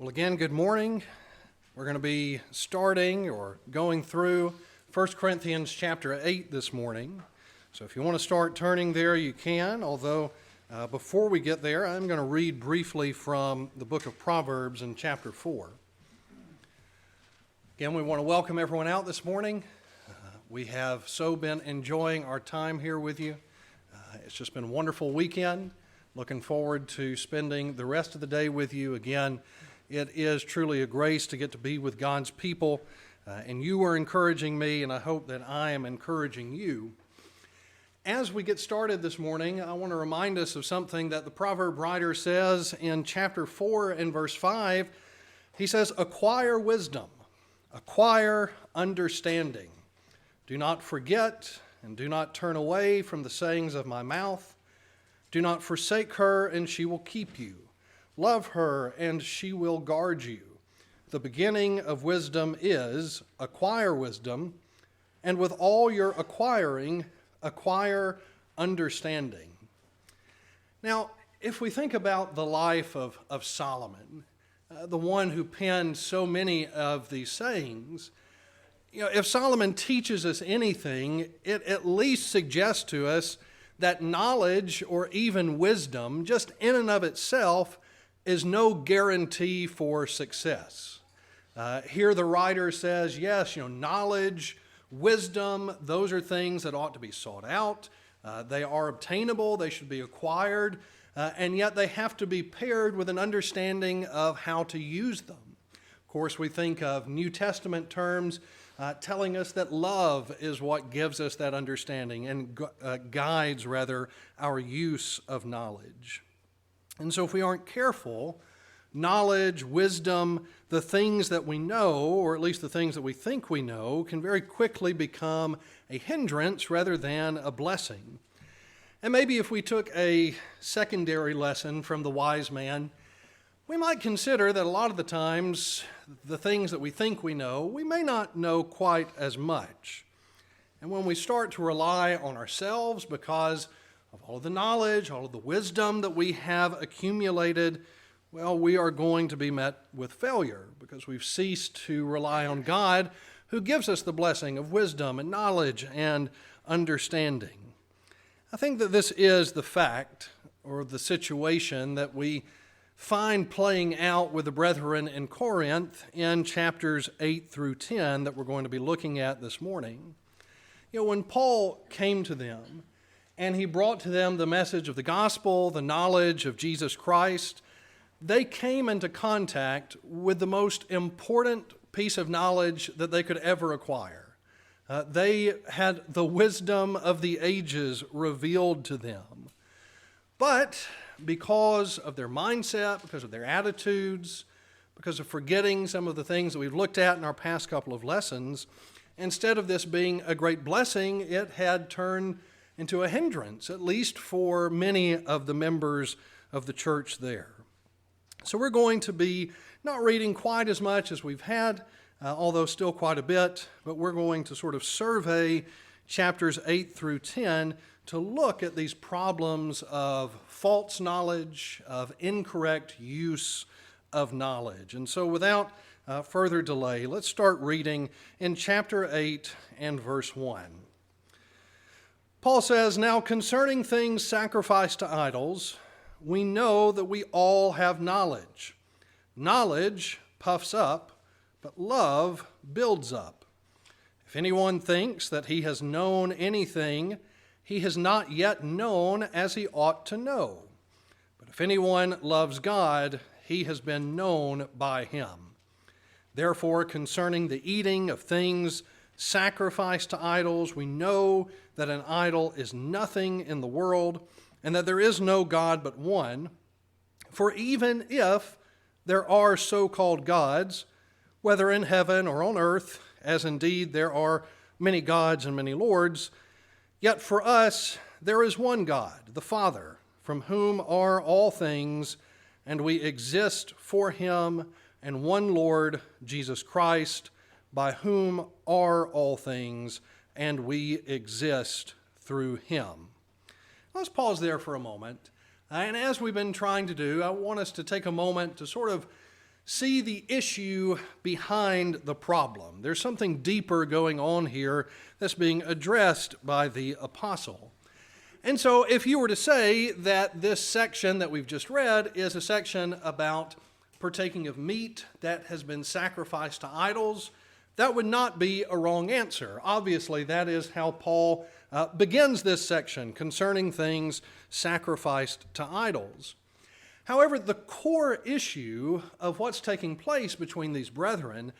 Well, again, good morning. We're going to be starting or going through 1 Corinthians chapter 8 this morning. So if you want to start turning there, you can, although before we get there, I'm going to read briefly from the book of Proverbs in chapter 4. Again, we want to welcome everyone out this morning. We have so been enjoying our time here with you. It's just been a wonderful weekend. Looking forward to spending the rest of the day with you again. It is truly a grace to get to be with God's people, and you are encouraging me, and I hope that I am encouraging you. As we get started this morning, I want to remind us of something that the proverb writer says in chapter 4 and verse 5. He says, "Acquire wisdom, acquire understanding. Do not forget and do not turn away from the sayings of my mouth. Do not forsake her, and she will keep you. Love her, and she will guard you. The beginning of wisdom is acquire wisdom, and with all your acquiring, acquire understanding." Now, if we think about the life of Solomon, the one who penned so many of these sayings, if Solomon teaches us anything, it at least suggests to us that knowledge or even wisdom, just in and of itself, is no guarantee for success. Here the writer says, yes, knowledge, wisdom, those are things that ought to be sought out. They are obtainable, they should be acquired, and yet they have to be paired with an understanding of how to use them. Of course, we think of New Testament terms telling us that love is what gives us that understanding and guides, our use of knowledge. And so if we aren't careful, knowledge, wisdom, the things that we know, or at least the things that we think we know, can very quickly become a hindrance rather than a blessing. And maybe if we took a secondary lesson from the wise man, we might consider that a lot of the times the things that we think we know, we may not know quite as much. And when we start to rely on ourselves because of all of the knowledge, all of the wisdom that we have accumulated, well, we are going to be met with failure because we've ceased to rely on God, who gives us the blessing of wisdom and knowledge and understanding. I think that this is the fact or the situation that we find playing out with the brethren in Corinth in chapters 8 through 10 that we're going to be looking at this morning. When Paul came to them and he brought to them the message of the gospel, the knowledge of Jesus Christ, they came into contact with the most important piece of knowledge that they could ever acquire. They had the wisdom of the ages revealed to them. But because of their mindset, because of their attitudes, because of forgetting some of the things that we've looked at in our past couple of lessons, instead of this being a great blessing, it had turned into a hindrance, at least for many of the members of the church there. So we're going to be not reading quite as much as we've had, although still quite a bit, but we're going to sort of survey chapters 8 through 10 to look at these problems of false knowledge, of incorrect use of knowledge. And so without further delay, let's start reading in chapter 8 and verse 1. Paul says, "Now concerning things sacrificed to idols, we know that we all have knowledge. Knowledge puffs up, but love builds up. If anyone thinks that he has known anything, he has not yet known as he ought to know. But if anyone loves God, he has been known by him. Therefore, concerning the eating of things sacrificed to idols, we know that an idol is nothing in the world, and that there is no God but one. For even if there are so-called gods, whether in heaven or on earth, as indeed there are many gods and many lords, yet for us there is one God, the Father, from whom are all things, and we exist for him, and one Lord, Jesus Christ, by whom are all things, and we exist through him." Let's pause there for a moment. And as we've been trying to do, I want us to take a moment to sort of see the issue behind the problem. There's something deeper going on here that's being addressed by the apostle. And so if you were to say that this section that we've just read is a section about partaking of meat that has been sacrificed to idols, that would not be a wrong answer. Obviously, that is how Paul begins this section concerning things sacrificed to idols. However, the core issue of what's taking place between these brethren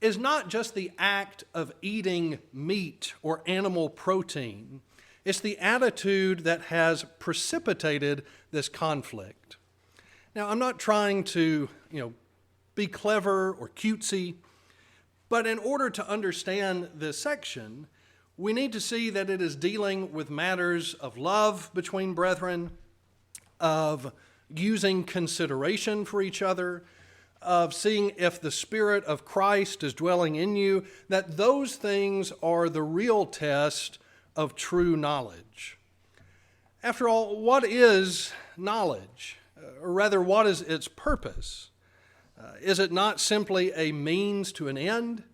is not just the act of eating meat or animal protein. It's the attitude that has precipitated this conflict. Now, I'm not trying to, be clever or cutesy, but in order to understand this section, we need to see that it is dealing with matters of love between brethren, of using consideration for each other, of seeing if the Spirit of Christ is dwelling in you, that those things are the real test of true knowledge. After all, what is knowledge? Or rather, what is its purpose? Is it not simply a means to an end?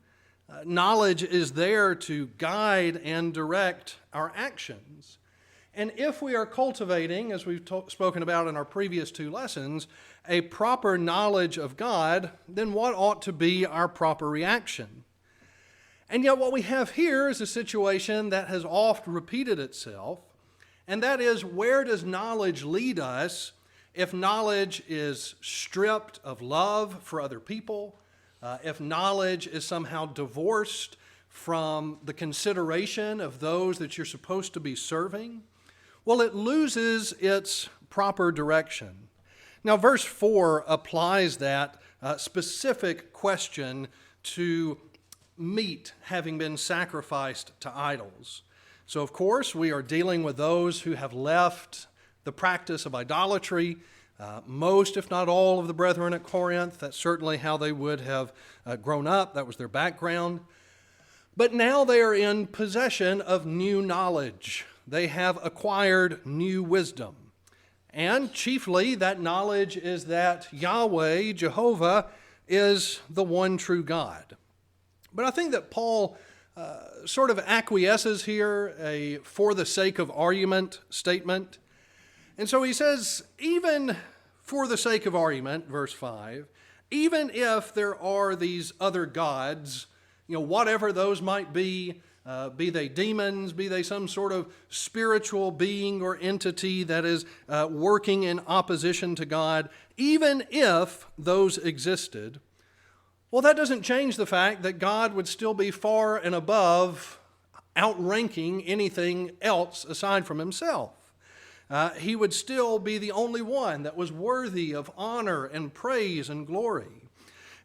Knowledge is there to guide and direct our actions. And if we are cultivating, as we've spoken about in our previous two lessons, a proper knowledge of God, then what ought to be our proper reaction? And yet what we have here is a situation that has oft repeated itself, and that is, where does knowledge lead us if knowledge is stripped of love for other people, if knowledge is somehow divorced from the consideration of those that you're supposed to be serving? Well, it loses its proper direction. Now, verse 4 applies that specific question to meat having been sacrificed to idols. So, of course, we are dealing with those who have left the practice of idolatry. Most, if not all, of the brethren at Corinth, that's certainly how they would have grown up. That was their background. But now they are in possession of new knowledge. They have acquired new wisdom. And chiefly, that knowledge is that Yahweh, Jehovah, is the one true God. But I think that Paul sort of acquiesces here, a for the sake of argument statement. And so he says, even for the sake of argument, verse 5, even if there are these other gods, whatever those might be they demons, be they some sort of spiritual being or entity that is working in opposition to God, even if those existed, well, that doesn't change the fact that God would still be far and above, outranking anything else aside from himself. He would still be the only one that was worthy of honor and praise and glory.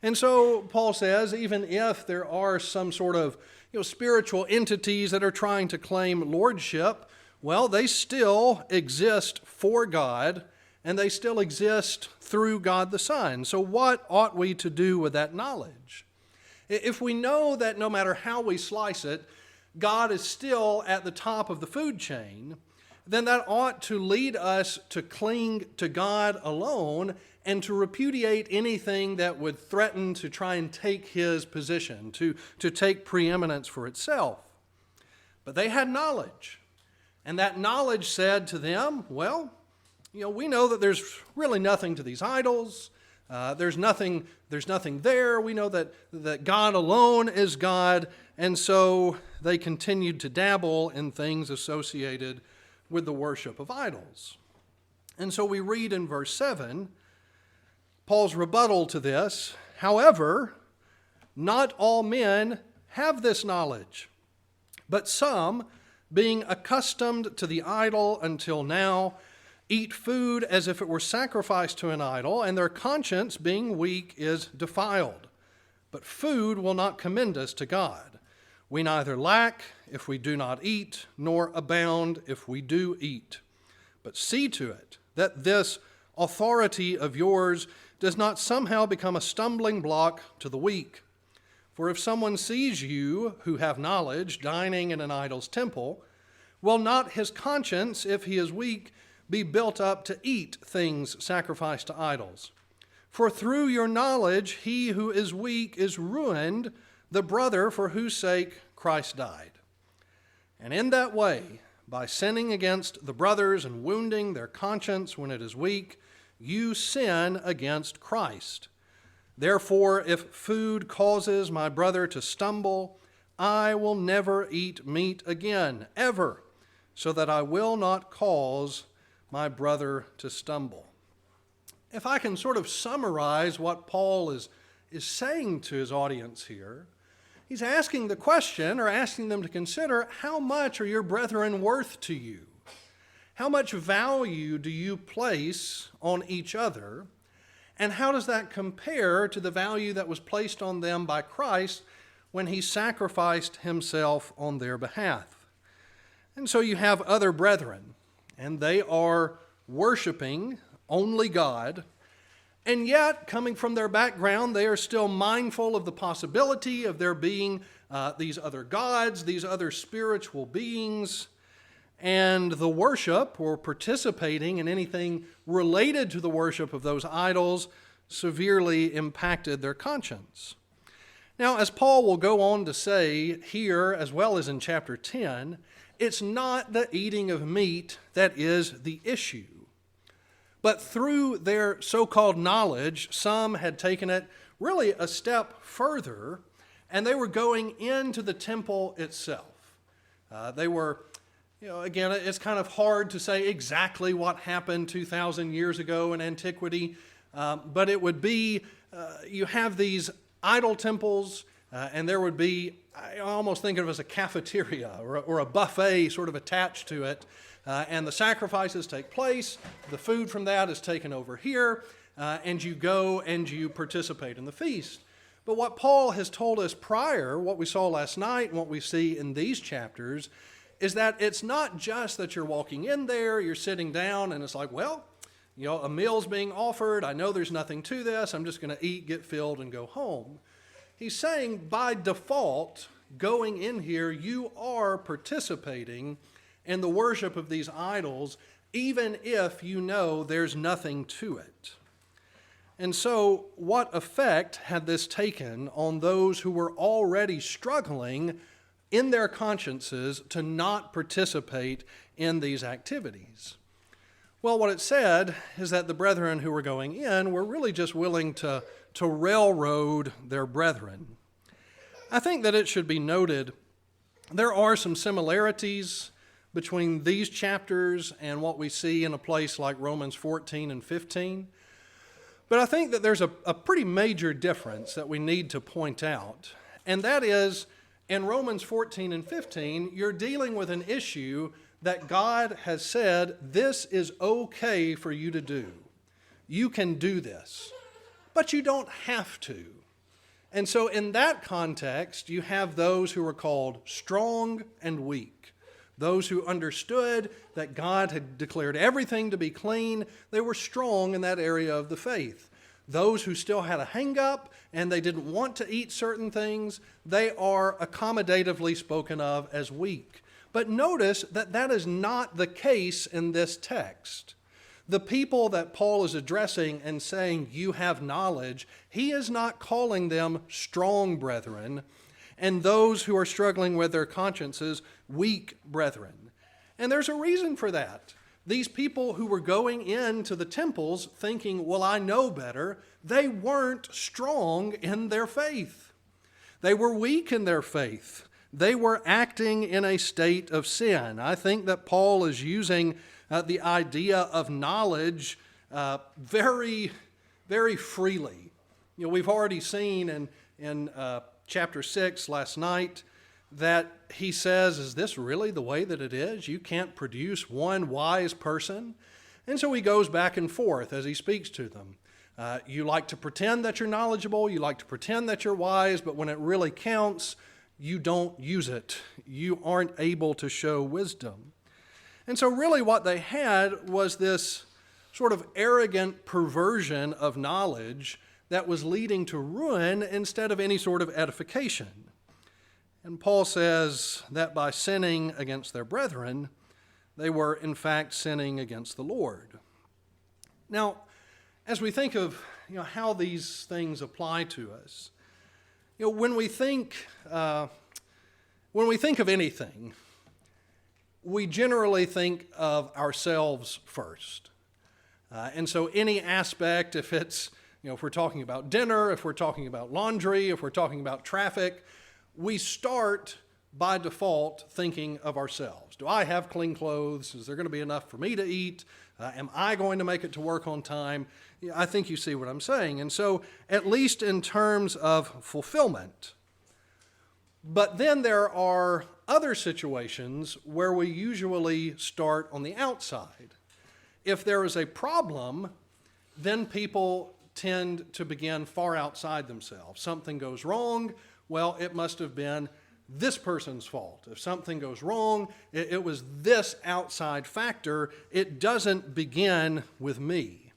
And so Paul says, even if there are some sort of spiritual entities that are trying to claim lordship, well, they still exist for God, and they still exist through God the Son. So what ought we to do with that knowledge? If we know that no matter how we slice it, God is still at the top of the food chain, then that ought to lead us to cling to God alone and to repudiate anything that would threaten to try and take his position, to take preeminence for itself. But they had knowledge, and that knowledge said to them, well, we know that there's really nothing to these idols. There's nothing there. We know that God alone is God, and so they continued to dabble in things associated with the worship of idols. And so we read in verse 7, Paul's rebuttal to this, however, not all men have this knowledge, but some, being accustomed to the idol until now, eat food as if it were sacrificed to an idol, and their conscience, being weak, is defiled. But food will not commend us to God. We neither lack if we do not eat, nor abound if we do eat. But see to it that this authority of yours does not somehow become a stumbling block to the weak. For if someone sees you who have knowledge dining in an idol's temple, will not his conscience, if he is weak, be built up to eat things sacrificed to idols? For through your knowledge he who is weak is ruined, the brother for whose sake Christ died. And in that way, by sinning against the brothers and wounding their conscience when it is weak, you sin against Christ. Therefore, if food causes my brother to stumble, I will never eat meat again, ever, so that I will not cause my brother to stumble. If I can sort of summarize what Paul is saying to his audience here, he's asking the question, or asking them to consider, how much are your brethren worth to you? How much value do you place on each other? And how does that compare to the value that was placed on them by Christ when he sacrificed himself on their behalf? And so you have other brethren, and they are worshiping only God, and yet, coming from their background, they are still mindful of the possibility of there being these other gods, these other spiritual beings, and the worship or participating in anything related to the worship of those idols severely impacted their conscience. Now, as Paul will go on to say here, as well as in chapter 10, it's not the eating of meat that is the issue. But through their so-called knowledge, some had taken it really a step further, and they were going into the temple itself. They were, again, it's kind of hard to say exactly what happened 2,000 years ago in antiquity, but it would be, you have these idol temples, and there would be, I almost think of it as a cafeteria or a buffet sort of attached to it. And the sacrifices take place, the food from that is taken over here, and you go and you participate in the feast. But what Paul has told us prior, what we saw last night and what we see in these chapters, is that it's not just that you're walking in there, you're sitting down, and it's like, well, a meal's being offered, I know there's nothing to this, I'm just going to eat, get filled, and go home. He's saying by default, going in here, you are participating in the worship of these idols, even if you know there's nothing to it. And so, what effect had this taken on those who were already struggling in their consciences to not participate in these activities? Well, what it said is that the brethren who were going in were really just willing to railroad their brethren. I think that it should be noted there are some similarities between these chapters and what we see in a place like Romans 14 and 15. But I think that there's a pretty major difference that we need to point out, and that is in Romans 14 and 15, you're dealing with an issue that God has said, this is okay for you to do. You can do this, but you don't have to. And so in that context, you have those who are called strong and weak. Those who understood that God had declared everything to be clean, they were strong in that area of the faith. Those who still had a hang-up and they didn't want to eat certain things, they are accommodatively spoken of as weak. But notice that that is not the case in this text. The people that Paul is addressing and saying, you have knowledge, he is not calling them strong brethren, and those who are struggling with their consciences, weak brethren. And there's a reason for that. These people who were going into the temples thinking, well, I know better, they weren't strong in their faith. They were weak in their faith. They were acting in a state of sin. I think that Paul is using the idea of knowledge very, very freely. We've already seen in chapter 6 last night that he says, is this really the way that it is? You can't produce one wise person? And so he goes back and forth as he speaks to them. You like to pretend that you're knowledgeable, you like to pretend that you're wise, but when it really counts, you don't use it. You aren't able to show wisdom. And so really what they had was this sort of arrogant perversion of knowledge that was leading to ruin instead of any sort of edification. And Paul says that by sinning against their brethren, they were in fact sinning against the Lord. Now, as we think of how these things apply to us, when we think of anything, we generally think of ourselves first. And so any aspect, if it's, if we're talking about dinner, if we're talking about laundry, if we're talking about traffic, we start by default thinking of ourselves. Do I have clean clothes? Is there going to be enough for me to eat? Am I going to make it to work on time? I think you see what I'm saying. And so, at least in terms of fulfillment. But then there are other situations where we usually start on the outside. If there is a problem, then people tend to begin far outside themselves. Something goes wrong, well, it must have been this person's fault. If something goes wrong, it was this outside factor. It doesn't begin with me.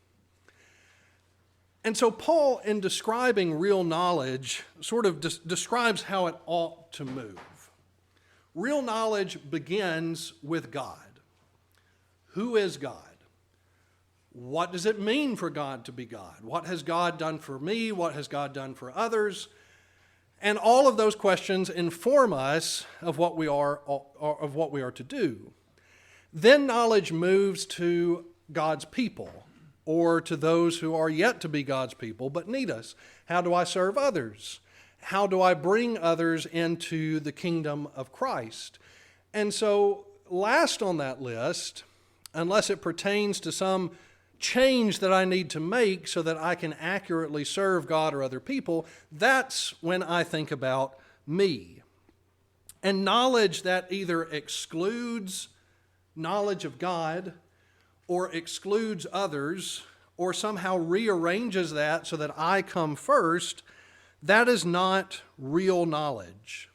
And so Paul, in describing real knowledge, sort of describes how it ought to move. Real knowledge begins with God. Who is God? What does it mean for God to be God? What has God done for me? What has God done for others? And all of those questions inform us of what we are to do. Then knowledge moves to God's people, or to those who are yet to be God's people but need us. How do I serve others? How do I bring others into the kingdom of Christ? And so last on that list, unless it pertains to some change that I need to make so that I can accurately serve God or other people, that's when I think about me. And knowledge that either excludes knowledge of God or excludes others or somehow rearranges that so that I come first, that is not real knowledge.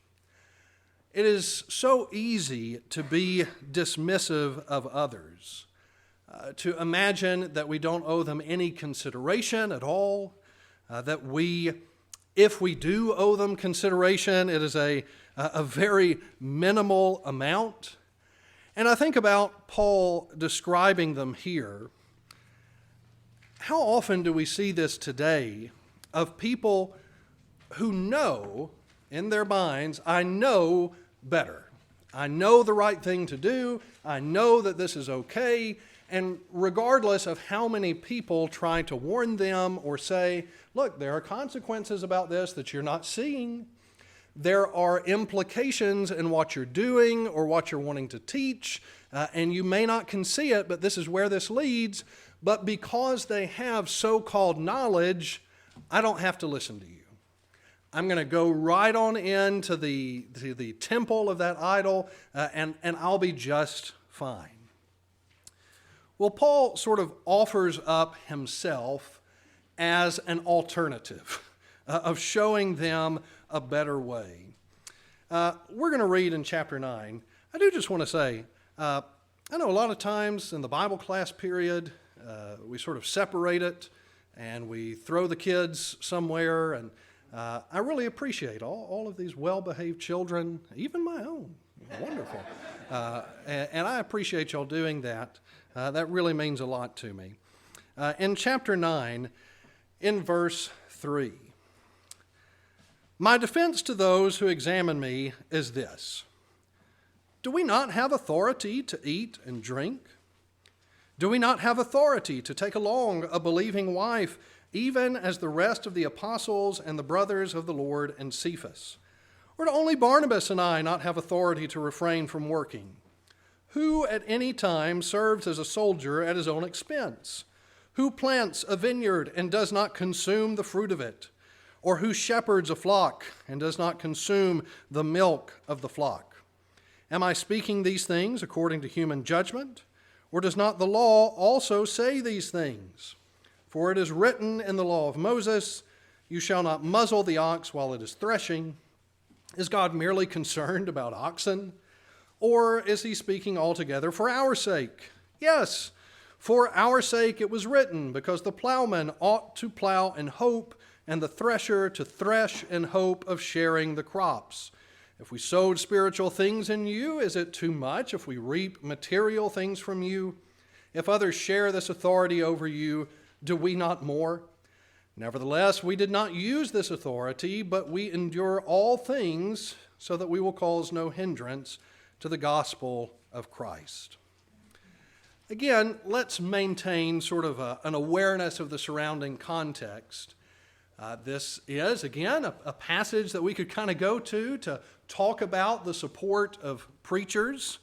It is so easy to be dismissive of others. To imagine that we don't owe them any consideration at all, that if we do owe them consideration, it is a very minimal amount. And I think about Paul describing them here. How often do we see this today of people who know in their minds, I know better. I know the right thing to do. I know that this is okay. And regardless of how many people try to warn them or say, look, there are consequences about this that you're not seeing. There are implications in what you're doing or what you're wanting to teach, and you may not can see it, but this is where this leads. But because they have so-called knowledge, I don't have to listen to you. I'm going to go right on into the temple of that idol, and I'll be just fine. Well, Paul sort of offers up himself as an alternative of showing them a better way. We're going to read in chapter 9. I do just want to say, I know a lot of times in the Bible class period, we sort of separate it and we throw the kids somewhere, and I really appreciate all of these well-behaved children, even my own. Wonderful. And I appreciate y'all doing that. That really means a lot to me. In chapter 9, in verse 3, my defense to those who examine me is this: do we not have authority to eat and drink? Do we not have authority to take along a believing wife, even as the rest of the apostles and the brothers of the Lord and Cephas? Or do only Barnabas and I not have authority to refrain from working? Who at any time serves as a soldier at his own expense? Who plants a vineyard and does not consume the fruit of it? Or who shepherds a flock and does not consume the milk of the flock? Am I speaking these things according to human judgment? Or does not the law also say these things? For it is written in the law of Moses, you shall not muzzle the ox while it is threshing. Is God merely concerned about oxen? Or is he speaking altogether for our sake? Yes, for our sake it was written, because the plowman ought to plow in hope, and the thresher to thresh in hope of sharing the crops. If we sowed spiritual things in you, is it too much if we reap material things from you? If others share this authority over you, Do we not more? Nevertheless, we did not use this authority, but we endure all things so that we will cause no hindrance to the gospel of Christ. Again, let's maintain sort of an awareness of the surrounding context. This is, again, a passage that we could kind of go to talk about the support of preachers.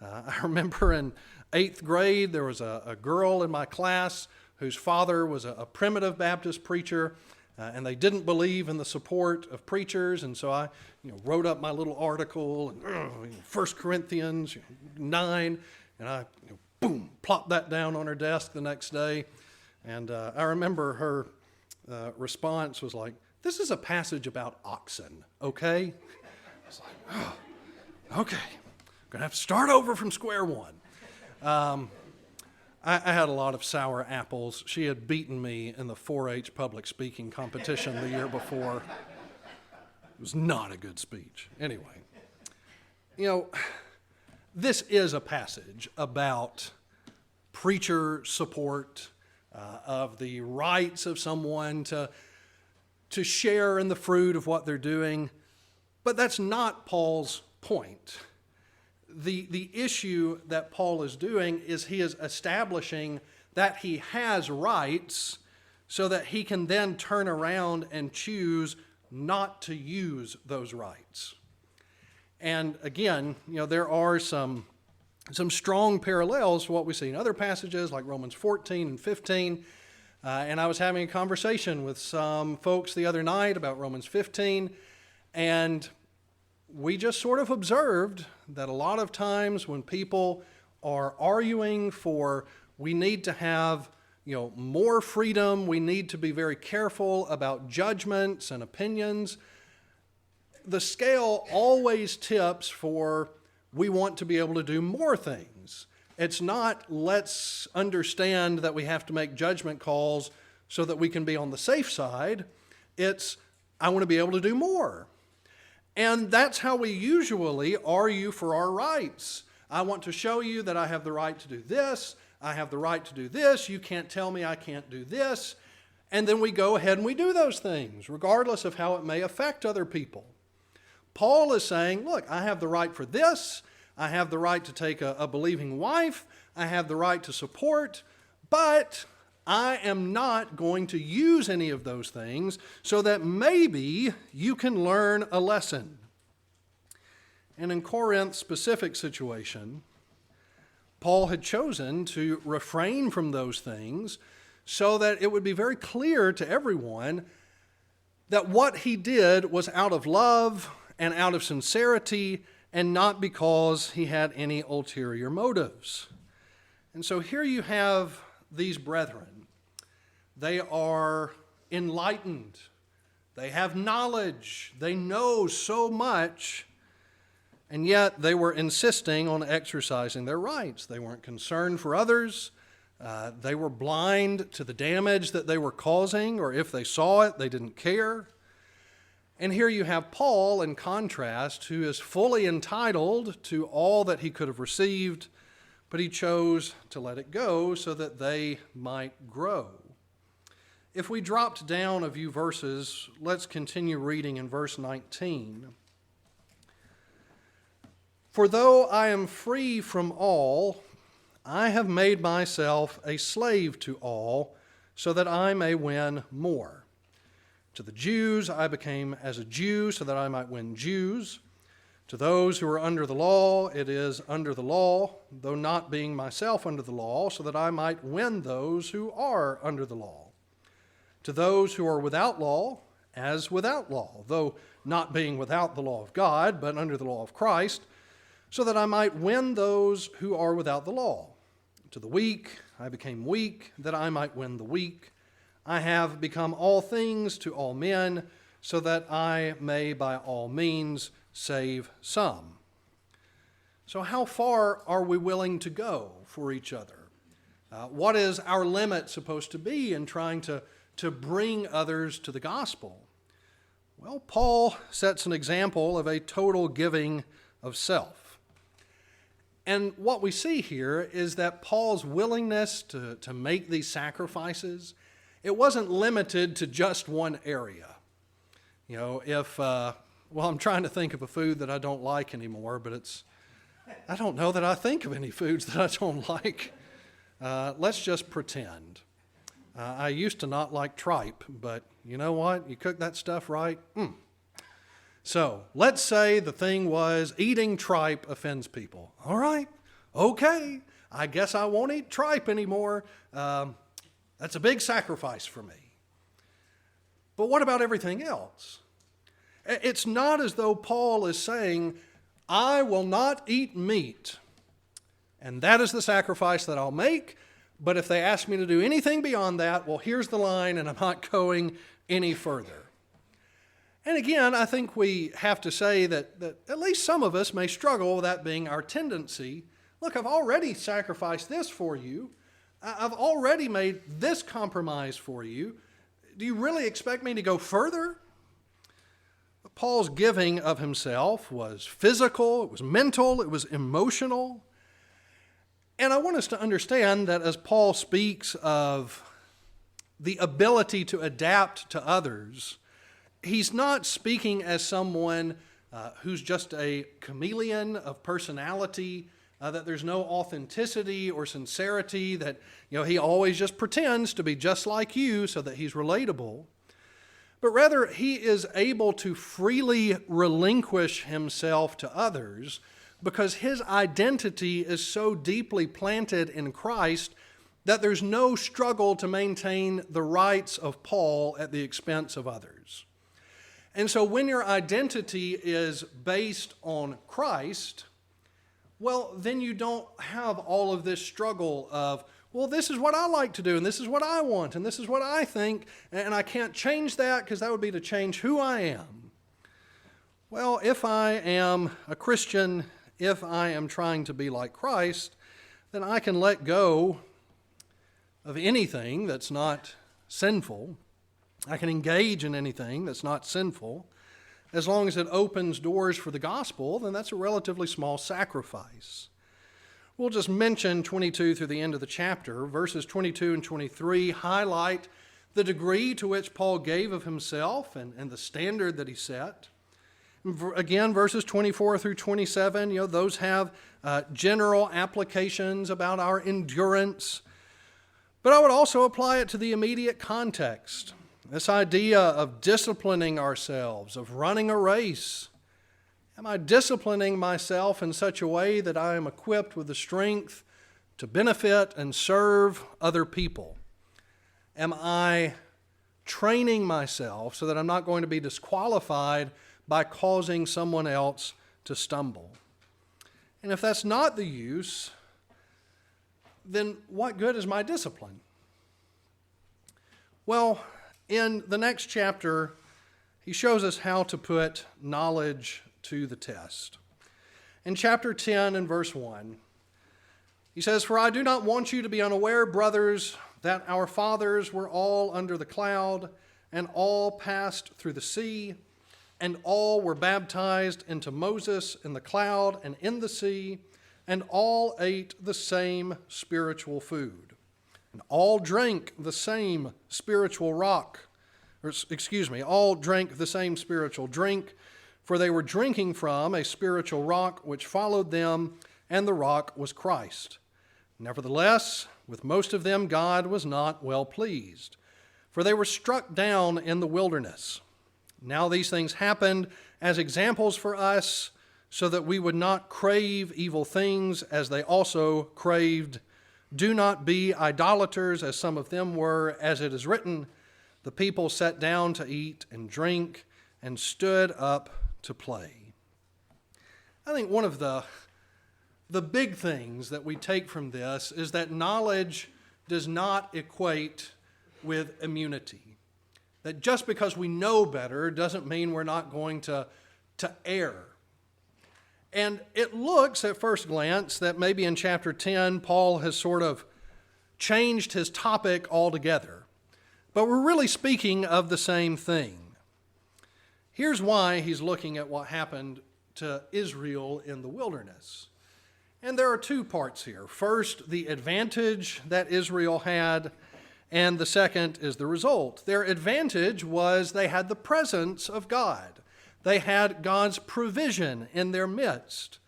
I remember in 8th grade, there was a girl in my class whose father was a primitive Baptist preacher, and they didn't believe in the support of preachers, and so I wrote up my little article, 1 Corinthians 9, and I boom, plopped that down on her desk the next day, and I remember her response was like, "This is a passage about oxen, okay?" I was like, "Oh, okay, I'm going to have to start over from square one." I had a lot of sour apples. She had beaten me in the 4-H public speaking competition the year before. It was not a good speech. Anyway, this is a passage about preacher support, of the rights of someone to share in the fruit of what they're doing. But that's not Paul's point. The issue that Paul is doing is he is establishing that he has rights so that he can then turn around and choose not to use those rights. And again, there are some strong parallels to what we see in other passages like Romans 14 and 15. And I was having a conversation with some folks the other night about Romans 15, and we just sort of observed that a lot of times when people are arguing for we need to have more freedom, we need to be very careful about judgments and opinions, the scale always tips for we want to be able to do more things. It's not let's understand that we have to make judgment calls so that we can be on the safe side. It's I want to be able to do more. And that's how we usually argue for our rights. I want to show you that I have the right to do this. I have the right to do this. You can't tell me I can't do this. And then we go ahead and we do those things, regardless of how it may affect other people. Paul is saying, look, I have the right for this. I have the right to take a believing wife. I have the right to support. But I am not going to use any of those things so that maybe you can learn a lesson. And in Corinth's specific situation, Paul had chosen to refrain from those things so that it would be very clear to everyone that what he did was out of love and out of sincerity and not because he had any ulterior motives. And so here you have these brethren. They are enlightened. They have knowledge. They know so much. And yet they were insisting on exercising their rights. They weren't concerned for others. They were blind to the damage that they were causing, or if they saw it, they didn't care. And here you have Paul, in contrast, who is fully entitled to all that he could have received, but he chose to let it go so that they might grow. If we dropped down a few verses, let's continue reading in verse 19. For though I am free from all, I have made myself a slave to all, so that I may win more. To the Jews I became as a Jew, so that I might win Jews. To those who are under the law, it is under the law, though not being myself under the law, so that I might win those who are under the law. To those who are without law, as without law, though not being without the law of God, but under the law of Christ, so that I might win those who are without the law. To the weak I became weak, that I might win the weak. I have become all things to all men, so that I may by all means save some. So how far are we willing to go for each other? What is our limit supposed to be in trying to bring others to the gospel? Well, Paul sets an example of a total giving of self. And what we see here is that Paul's willingness to make these sacrifices, it wasn't limited to just one area. You know, I'm trying to think of a food that I don't like anymore, but I don't know that I think of any foods that I don't like. Let's just pretend. I used to not like tripe, but you know what? You cook that stuff right. So let's say the thing was eating tripe offends people. All right, okay, I guess I won't eat tripe anymore. That's a big sacrifice for me. But what about everything else? It's not as though Paul is saying, I will not eat meat, and that is the sacrifice that I'll make, but if they ask me to do anything beyond that, well, here's the line, and I'm not going any further. And again, I think we have to say that at least some of us may struggle with that being our tendency. Look, I've already sacrificed this for you. I've already made this compromise for you. Do you really expect me to go further? Paul's giving of himself was physical, it was mental, it was emotional. And I want us to understand that as Paul speaks of the ability to adapt to others, he's not speaking as someone who's just a chameleon of personality, that there's no authenticity or sincerity, that he always just pretends to be just like you so that he's relatable. But rather, he is able to freely relinquish himself to others because his identity is so deeply planted in Christ that there's no struggle to maintain the rights of Paul at the expense of others. And so when your identity is based on Christ, well, then you don't have all of this struggle of, well, this is what I like to do, and this is what I want, and this is what I think, and I can't change that because that would be to change who I am. Well, if I am a Christian, if I am trying to be like Christ, then I can let go of anything that's not sinful. I can engage in anything that's not sinful. As long as it opens doors for the gospel, then that's a relatively small sacrifice. We'll just mention 22 through the end of the chapter. Verses 22 and 23 highlight the degree to which Paul gave of himself and the standard that he set. Again, verses 24 through 27, those have general applications about our endurance. But I would also apply it to the immediate context. This idea of disciplining ourselves, of running a race. Am I disciplining myself in such a way that I am equipped with the strength to benefit and serve other people? Am I training myself so that I'm not going to be disqualified by causing someone else to stumble? And if that's not the use, then what good is my discipline? Well, in the next chapter, he shows us how to put knowledge to the test. In chapter 10 and verse 1, he says, "For I do not want you to be unaware, brothers, that our fathers were all under the cloud, and all passed through the sea, and all were baptized into Moses in the cloud and in the sea, and all ate the same spiritual food, and all drank the same spiritual all drank the same spiritual drink, for they were drinking from a spiritual rock which followed them, and the rock was Christ. Nevertheless, with most of them God was not well pleased, for they were struck down in the wilderness. Now these things happened as examples for us, so that we would not crave evil things as they also craved. Do not be idolaters as some of them were, as it is written, the people sat down to eat and drink and stood up to play." I think one of the big things that we take from this is that knowledge does not equate with immunity. That just because we know better doesn't mean we're not going to err. And it looks at first glance that maybe in chapter 10, Paul has sort of changed his topic altogether. But we're really speaking of the same thing. Here's why he's looking at what happened to Israel in the wilderness. And there are two parts here. First, the advantage that Israel had, and the second is the result. Their advantage was they had the presence of God. They had God's provision in their midst.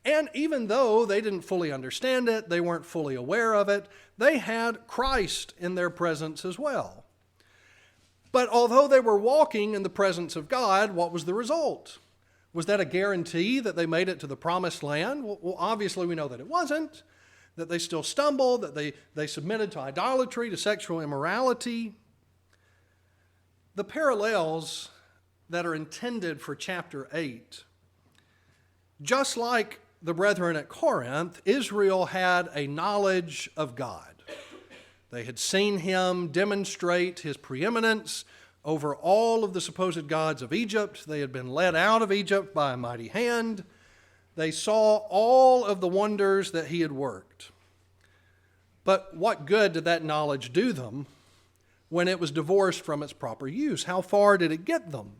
And even though they didn't fully understand it, they weren't fully aware of it, they had Christ in their presence as well. But although they were walking in the presence of God, what was the result? Was that a guarantee that they made it to the promised land? Well, obviously we know that it wasn't, that they still stumbled, that they submitted to idolatry, to sexual immorality. The parallels that are intended for chapter 8, just like the brethren at Corinth, Israel had a knowledge of God. They had seen him demonstrate his preeminence over all of the supposed gods of Egypt. They had been led out of Egypt by a mighty hand. They saw all of the wonders that he had worked. But what good did that knowledge do them when it was divorced from its proper use? How far did it get them?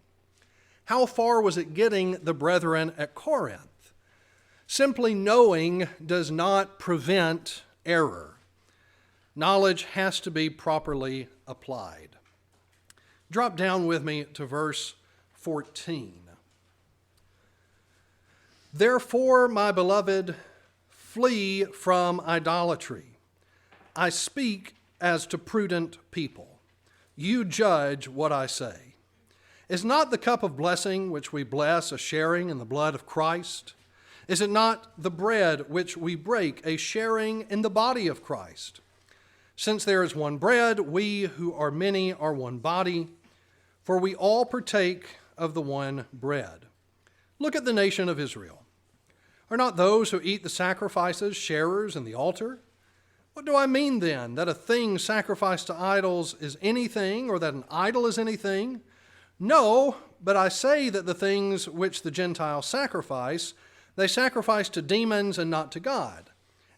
How far was it getting the brethren at Corinth? Simply knowing does not prevent error. Knowledge has to be properly applied. Drop down with me to verse 14. Therefore, my beloved, flee from idolatry. I speak as to prudent people. You judge what I say. Is not the cup of blessing which we bless a sharing in the blood of Christ? Is it not the bread which we break a sharing in the body of Christ? Since there is one bread, we who are many are one body, for we all partake of the one bread. Look at the nation of Israel. Are not those who eat the sacrifices sharers in the altar? What do I mean then? That a thing sacrificed to idols is anything, or that an idol is anything? No, but I say that the things which the Gentiles sacrifice, they sacrifice to demons and not to God.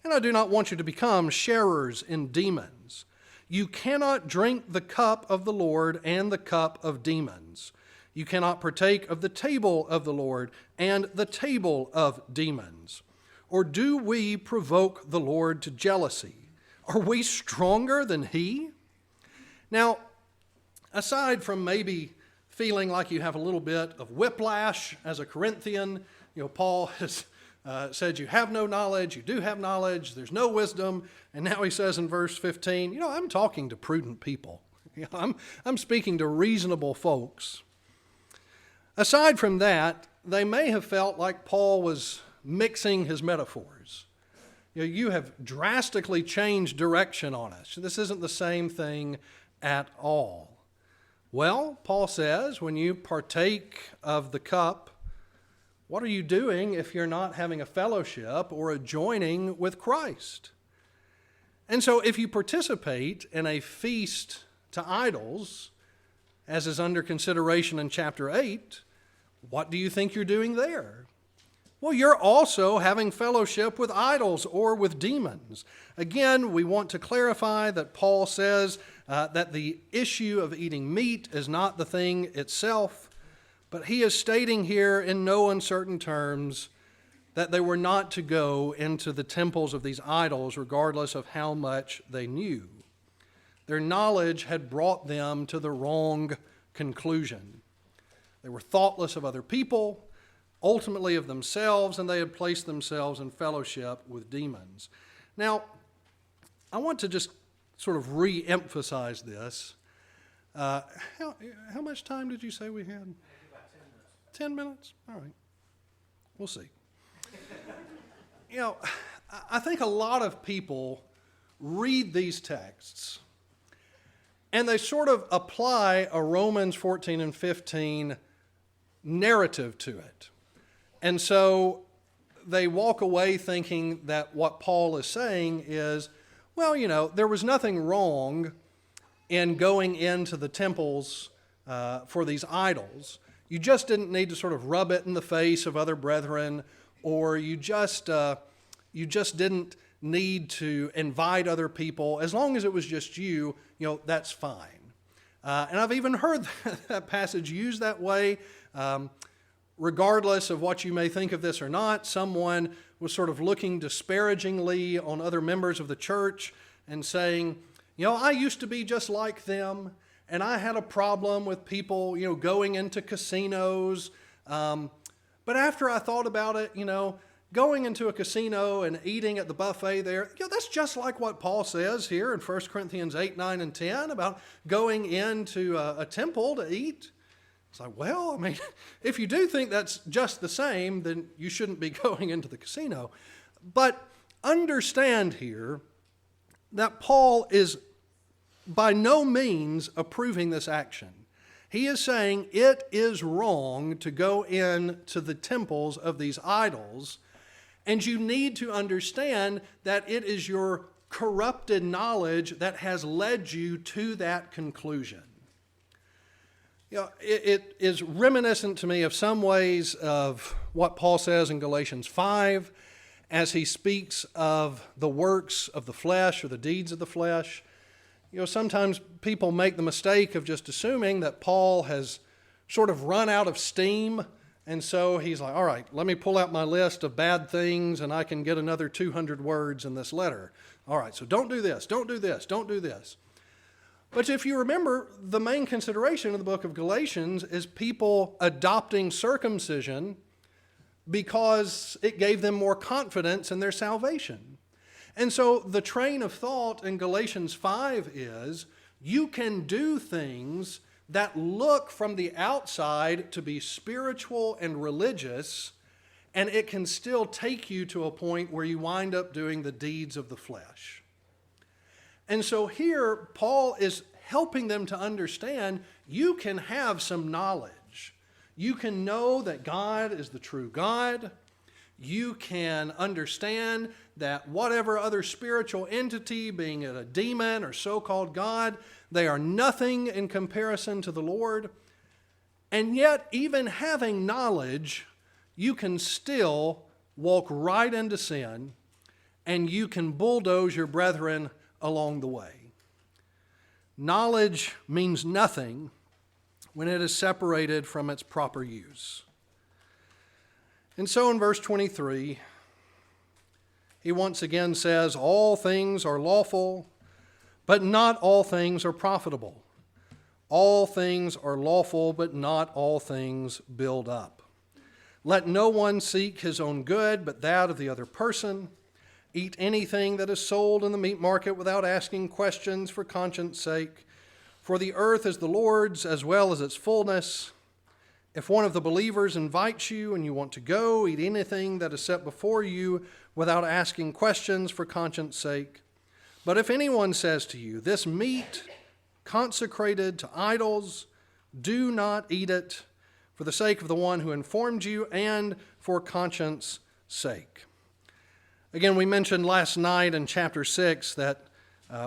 And I do not want you to become sharers in demons. You cannot drink the cup of the Lord and the cup of demons. You cannot partake of the table of the Lord and the table of demons. Or do we provoke the Lord to jealousy? Are we stronger than he? Now, aside from maybe feeling like you have a little bit of whiplash as a Corinthian, Paul has said you have no knowledge, you do have knowledge, there's no wisdom, and now he says in verse 15, I'm talking to prudent people. I'm speaking to reasonable folks. Aside from that, they may have felt like Paul was mixing his metaphors. You have drastically changed direction on us. This isn't the same thing at all. Well, Paul says, when you partake of the cup, what are you doing if you're not having a fellowship or a joining with Christ? And so if you participate in a feast to idols, as is under consideration in chapter 8, what do you think you're doing there? Well, you're also having fellowship with idols or with demons. Again, we want to clarify that Paul says that the issue of eating meat is not the thing itself, but he is stating here in no uncertain terms that they were not to go into the temples of these idols regardless of how much they knew. Their knowledge had brought them to the wrong conclusion. They were thoughtless of other people, ultimately of themselves, and they had placed themselves in fellowship with demons. Now, I want to just sort of re-emphasize this. How much time did you say we had? About 10 minutes. 10 minutes? All right. We'll see. I think a lot of people read these texts and they sort of apply a Romans 14 and 15 narrative to it. And so they walk away thinking that what Paul is saying is, well, there was nothing wrong in going into the temples for these idols. You just didn't need to sort of rub it in the face of other brethren, or you just didn't need to invite other people. As long as it was just you, that's fine. And I've even heard that passage used that way. Regardless of what you may think of this or not, someone was sort of looking disparagingly on other members of the church and saying, I used to be just like them, and I had a problem with people, going into casinos. But after I thought about it, going into a casino and eating at the buffet there, that's just like what Paul says here in 1 Corinthians 8, 9, and 10 about going into a temple to eat. It's like, if you do think that's just the same, then you shouldn't be going into the casino. But understand here that Paul is by no means approving this action. He is saying it is wrong to go into the temples of these idols, and you need to understand that it is your corrupted knowledge that has led you to that conclusion. It is reminiscent to me of some ways of what Paul says in Galatians 5 as he speaks of the works of the flesh or the deeds of the flesh. Sometimes people make the mistake of just assuming that Paul has sort of run out of steam, and so he's like, all right, let me pull out my list of bad things and I can get another 200 words in this letter. All right, so don't do this, don't do this, don't do this. But if you remember, the main consideration of the book of Galatians is people adopting circumcision because it gave them more confidence in their salvation. And so the train of thought in Galatians 5 is you can do things that look from the outside to be spiritual and religious, and it can still take you to a point where you wind up doing the deeds of the flesh. And so here, Paul is helping them to understand you can have some knowledge. You can know that God is the true God. You can understand that whatever other spiritual entity, being it a demon or so-called God, they are nothing in comparison to the Lord. And yet, even having knowledge, you can still walk right into sin, and you can bulldoze your brethren along the way. Knowledge means nothing when it is separated from its proper use. And so in verse 23, he once again says, all things are lawful, but not all things are profitable. All things are lawful, but not all things build up. Let no one seek his own good, but that of the other person. Eat anything that is sold in the meat market without asking questions for conscience sake. For the earth is the Lord's as well as its fullness. If one of the believers invites you and you want to go, eat anything that is set before you without asking questions for conscience sake. But if anyone says to you, this meat consecrated to idols, do not eat it for the sake of the one who informed you and for conscience sake. Again, we mentioned last night in chapter 6 that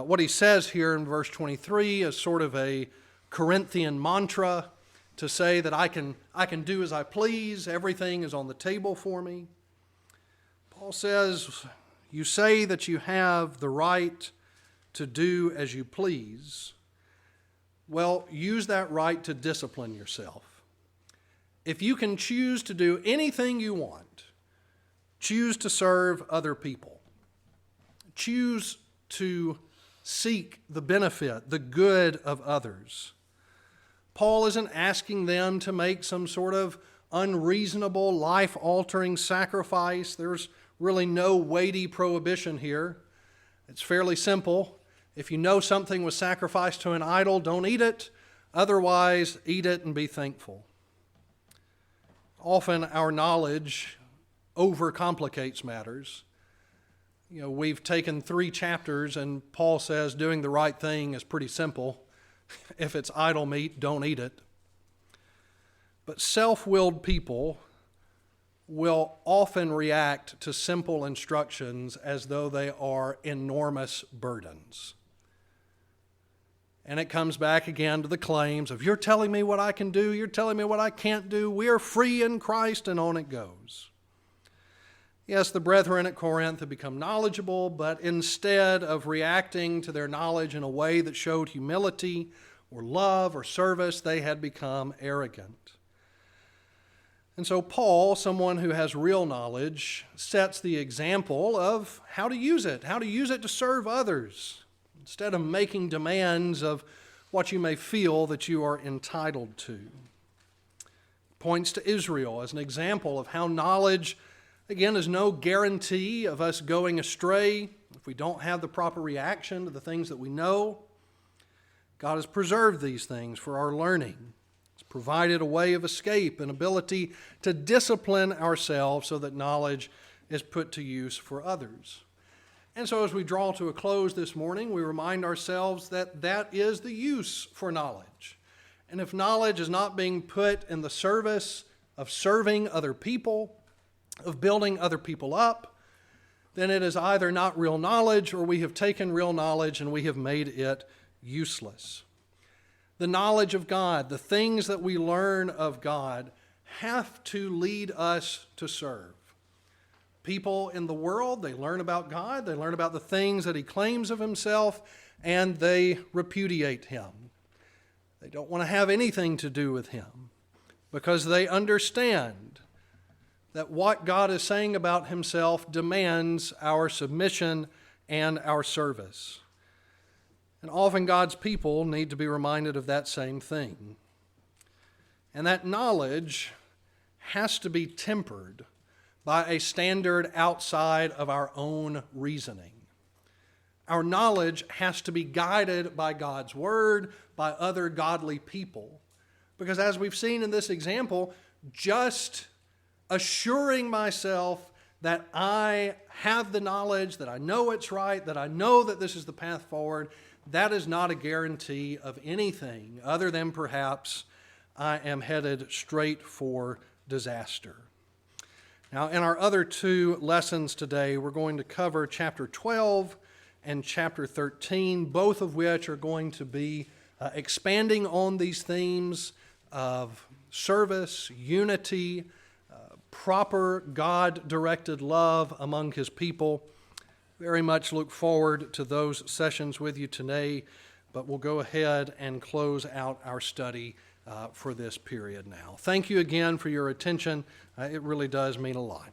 what he says here in verse 23 is sort of a Corinthian mantra to say that I can do as I please, everything is on the table for me. Paul says, you say that you have the right to do as you please. Well, use that right to discipline yourself. If you can choose to do anything you want, choose to serve other people. Choose to seek the benefit, the good of others. Paul isn't asking them to make some sort of unreasonable, life-altering sacrifice. There's really no weighty prohibition here. It's fairly simple. If you know something was sacrificed to an idol, don't eat it. Otherwise, eat it and be thankful. Often our knowledge overcomplicates matters. We've taken 3 chapters and Paul says doing the right thing is pretty simple. If it's idol meat, don't eat it. But self-willed people will often react to simple instructions as though they are enormous burdens. And it comes back again to the claims of, you're telling me what I can do, you're telling me what I can't do, we're free in Christ, and on it goes. Yes, the brethren at Corinth have become knowledgeable, but instead of reacting to their knowledge in a way that showed humility or love or service, they had become arrogant. And so Paul, someone who has real knowledge, sets the example of how to use it to serve others, instead of making demands of what you may feel that you are entitled to. Points to Israel as an example of how knowledge, again, is no guarantee of us going astray if we don't have the proper reaction to the things that we know. God has preserved these things for our learning. He's provided a way of escape and ability to discipline ourselves so that knowledge is put to use for others. And so as we draw to a close this morning, we remind ourselves that that is the use for knowledge. And if knowledge is not being put in the service of serving other people, of building other people up, then it is either not real knowledge or we have taken real knowledge and we have made it useless. The knowledge of God, the things that we learn of God, have to lead us to serve. People in the world, they learn about God, they learn about the things that He claims of Himself, and they repudiate Him. They don't want to have anything to do with Him because they understand that what God is saying about Himself demands our submission and our service. And often God's people need to be reminded of that same thing. And that knowledge has to be tempered by a standard outside of our own reasoning. Our knowledge has to be guided by God's Word, by other godly people. Because as we've seen in this example, just assuring myself that I have the knowledge, that I know it's right, that I know that this is the path forward, that is not a guarantee of anything other than perhaps I am headed straight for disaster. Now, in our other two lessons today, we're going to cover chapter 12 and chapter 13, both of which are going to be expanding on these themes of service, unity, proper God-directed love among His people. Very much look forward to those sessions with you today, but we'll go ahead and close out our study for this period now. Thank you again for your attention. It really does mean a lot.